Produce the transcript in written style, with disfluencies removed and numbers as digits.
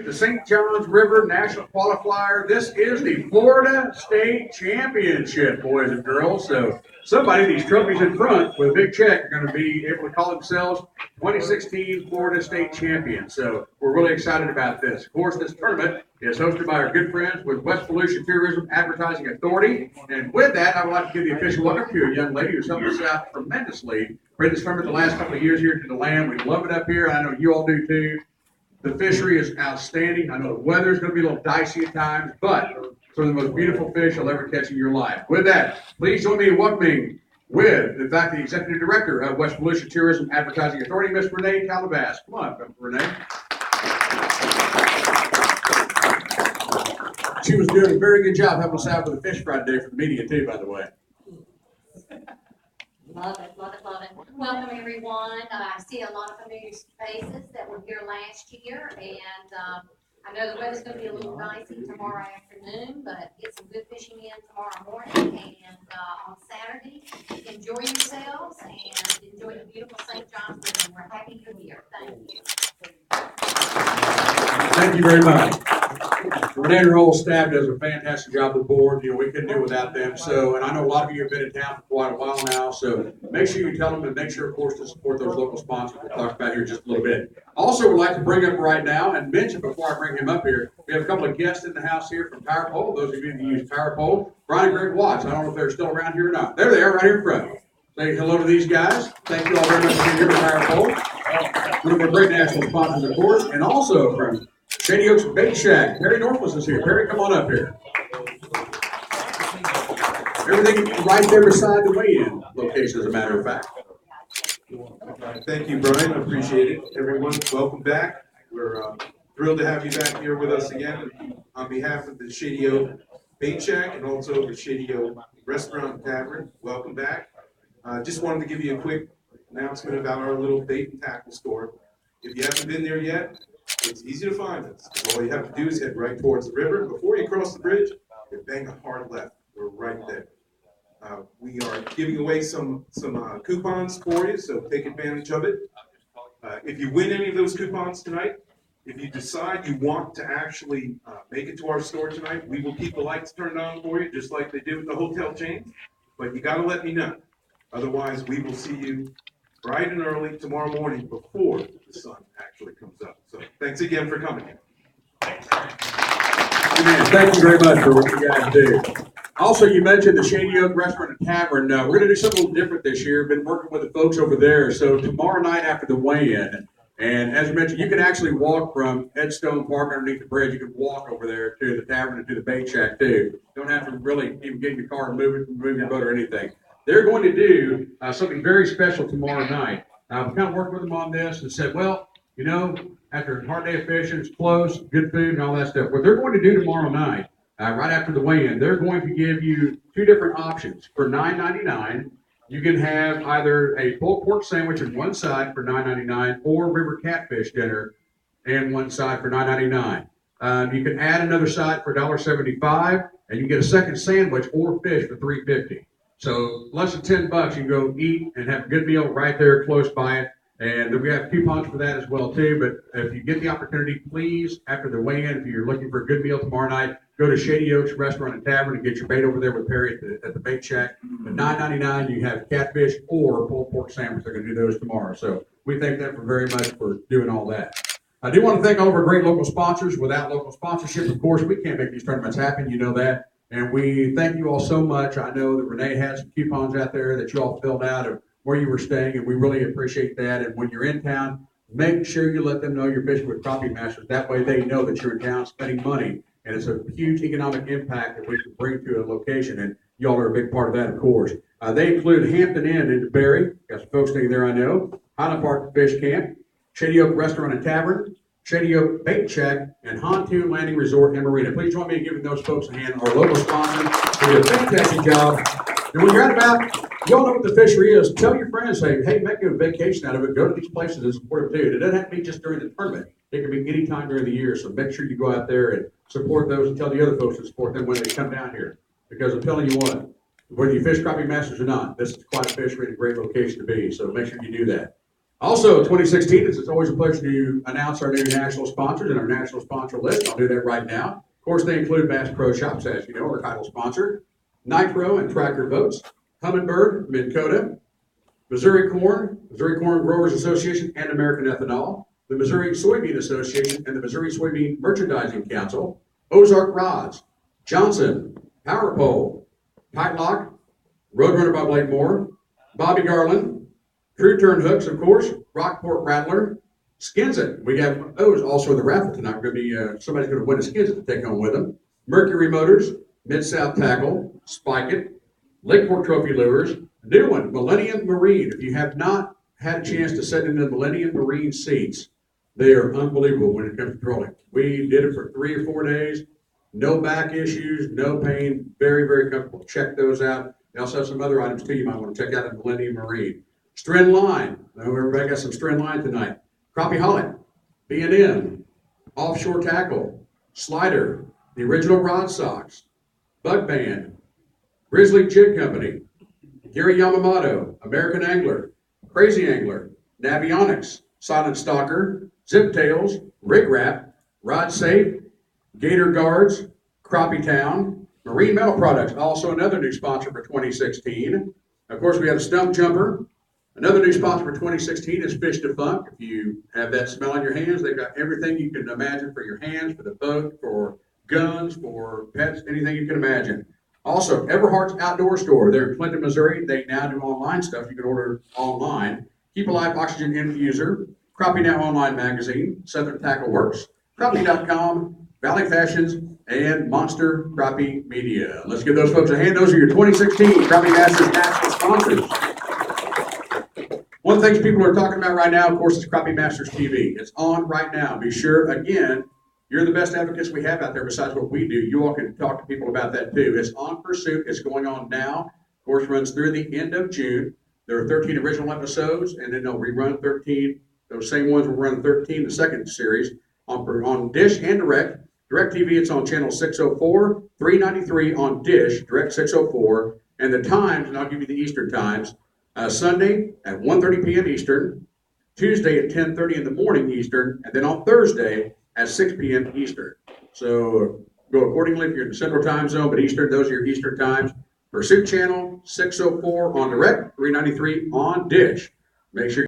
the St. Johns River National Qualifier. This is the Florida State Championship, boys and girls. So somebody, these trophies in front with a big check, are going to be able to call themselves 2016 Florida State Champions. So we're really excited about this. Of course, this tournament is hosted by our good friends with West Volusia Tourism Advertising Authority. And with that, I would like to give the official welcome to a young lady who's helped us out tremendously. Bring this tournament the last couple of years here to the land. We love it up here. I know you all do too. The fishery is outstanding. I know the weather is going to be a little dicey at times, but some of the most beautiful fish you'll ever catch in your life. With that, please join me in welcoming with, in fact, the Executive Director of West Volusia Tourism Advertising Authority, Ms. Renee Calabas. Come on, Renee. She was doing a very good job helping us out with the fish fry today for the media, too, by the way. Love it, love it, love it. Welcome, everyone. I see a lot of familiar faces that were here last year, and I know the weather's going to be a little dicey tomorrow afternoon, but get some good fishing in tomorrow morning, and on Saturday, enjoy yourselves and enjoy the beautiful St. Johns River. We're happy you're here. Thank you. Thank you very much. Renee and her whole staff does a fantastic job with the board. You know, we couldn't do it without them. So, and I know a lot of you have been in town for quite a while now. So make sure you tell them, and make sure, of course, to support those local sponsors we'll talk about here in just a little bit. Also, would like to bring up right now and mention before I bring him up here, we have a couple of guests in the house here from Power Pole. Those of you who use Power Pole, Brian and Greg Watts. I don't know if they're still around here or not. There they are, right here in front. Say hello to these guys. Thank you all very much for being here at Power Pole. One of our great national sponsors, of course, and also from Shady Oaks Bait Shack. Perry Norfus is here. Perry, come on up here. Everything right there beside the weigh-in location, as a matter of fact. Thank you, Brian. I appreciate it. Everyone, welcome back. We're thrilled to have you back here with us again. On behalf of the Shady Oak Bait Shack and also the Shady Oak Restaurant and Tavern, welcome back. Just wanted to give you a quick announcement about our little bait and tackle store. If you haven't been there yet, it's easy to find us. All you have to do is head right towards the river. Before you cross the bridge, you bang a hard left. We're right there. We are giving away some coupons for you, so take advantage of it. If you win any of those coupons tonight, if you decide you want to actually make it to our store tonight, we will keep the lights turned on for you, just like they do with the hotel chain. But you got to let me know. Otherwise, we will see you bright and early tomorrow morning before the sun actually comes up. So thanks again for coming here. Thank you very much for what you guys do. Also, you mentioned the Shady Oak Restaurant and Tavern. We're going to do something a little different this year. Been working with the folks over there. So tomorrow night after the weigh-in, and as you mentioned, you can actually walk from Edstone Park underneath the bridge. You can walk over there to the tavern and to the bait shack too. Don't have to really even get in your car and move your boat or anything. They're going to do something very special tomorrow night. We kind of worked with them on this and said, well, you know, after a hard day of fishing, it's close, good food, and all that stuff. What they're going to do tomorrow night, right after the weigh-in, they're going to give you two different options. For $9.99, you can have either a pulled pork sandwich on one side for $9.99 or river catfish dinner and one side for $9.99. You can add another side for $1.75, and you get a second sandwich or fish for $3.50. So less than $10, you can go eat and have a good meal right there close by it. And then we have coupons for that as well too. But if you get the opportunity, please, after the weigh-in, if you're looking for a good meal tomorrow night, go to Shady Oaks Restaurant and Tavern and get your bait over there with Perry at the bait shack. At $9.99, you have catfish or pulled pork sandwich. They're going to do those tomorrow. So we thank them very much for doing all that. I do want to thank all of our great local sponsors. Without local sponsorship, of course, we can't make these tournaments happen. You know that. And we thank you all so much. I know that Renee has some coupons out there that you all filled out of where you were staying, and we really appreciate that. And when you're in town, make sure you let them know you're fishing with Crappie Masters. That way they know that you're in town spending money, and it's a huge economic impact that we can bring to a location, and y'all are a big part of that, of course. They include Hampton Inn in DeBerry. Got some folks staying there, I know. Highland Park Fish Camp, Shady Oak Restaurant and Tavern, Shady Oak Bait Shack, and Pontoon Landing Resort and Marina. Please join me in giving those folks a hand. Our local sponsors do a fantastic job. And when you're out about, y'all know what the fishery is. Tell your friends, say, hey, make a vacation out of it. Go to these places and support them too. It doesn't have to be just during the tournament. It can be any time during the year. So make sure you go out there and support those and tell the other folks to support them when they come down here. Because I'm telling you what, whether you fish Crappie Masters or not, this is quite a fishery and a great location to be. So make sure you do that. Also, 2016, it's always a pleasure to announce our new national sponsors and our national sponsor list. I'll do that right now. Of course, they include Bass Pro Shops, as you know, our title sponsor, Nitro and Tracker Boats, Humminbird, Minn Kota, Missouri Corn Growers Association, and American Ethanol, the Missouri Soybean Association, and the Missouri Soybean Merchandising Council, Ozark Rods, Johnson, Power Pole, Tightlock, Roadrunner by Blake Moore, Bobby Garland, True Turn Hooks, of course, Rockport Rattler, Skinsit. We have those also in the raffle tonight. We're going to be, somebody's going to win a Skinsit to take home with them. Mercury Motors, Mid-South Tackle, Spike It, Lakeport Trophy Lures, a new one, Millennium Marine. If you have not had a chance to sit in the Millennium Marine seats, they are unbelievable when it comes to trolling. We did it for 3 or 4 days. No back issues, no pain, very, very comfortable. Check those out. They also have some other items too you might want to check out at Millennium Marine. Stren Line. I know everybody got some Stren Line tonight. Crappie Hollick, B&M, Offshore Tackle, Slider, the original Rod Socks, Bug Band, Grizzly Jig Company, Gary Yamamoto, American Angler, Crazy Angler, Navionics, Silent Stalker, Zip Tails, Rig Wrap, Rod Safe, Gator Guards, Crappie Town, Marine Metal Products, also another new sponsor for 2016. Of course, we have a Stump Jumper. Another new sponsor for 2016 is Fish to Funk. If you have that smell on your hands, they've got everything you can imagine for your hands, for the boat, for guns, for pets, anything you can imagine. Also, Everhart's Outdoor Store. They're in Clinton, Missouri. They now do online stuff. You can order online. Keep Alive Oxygen Infuser, Crappie Now Online Magazine, Southern Tackle Works, Crappie.com, Valley Fashions, and Monster Crappie Media. Let's give those folks a hand. Those are your 2016 Crappie Masters national sponsors. One of the things people are talking about right now, of course, is Crappie Masters TV. It's on right now. Be sure, again, you're the best advocates we have out there besides what we do. You all can talk to people about that too. It's on pursuit. It's going on now. Of course, runs through the end of June. There are 13 original episodes, and then they'll rerun 13. Those same ones will run 13, the second series, on Dish and Direct. DirecTV, it's on channel 604, 393 on Dish, Direct 604. And the times, and I'll give you the Eastern times, Sunday at 1:30 p.m. Eastern, Tuesday at 10:30 in the morning Eastern, and then on Thursday at 6 p.m. Eastern. So go accordingly if you're in the Central Time Zone, but Eastern, those are your Eastern times. Pursuit Channel 604 on Direct, 393 on Dish. Make sure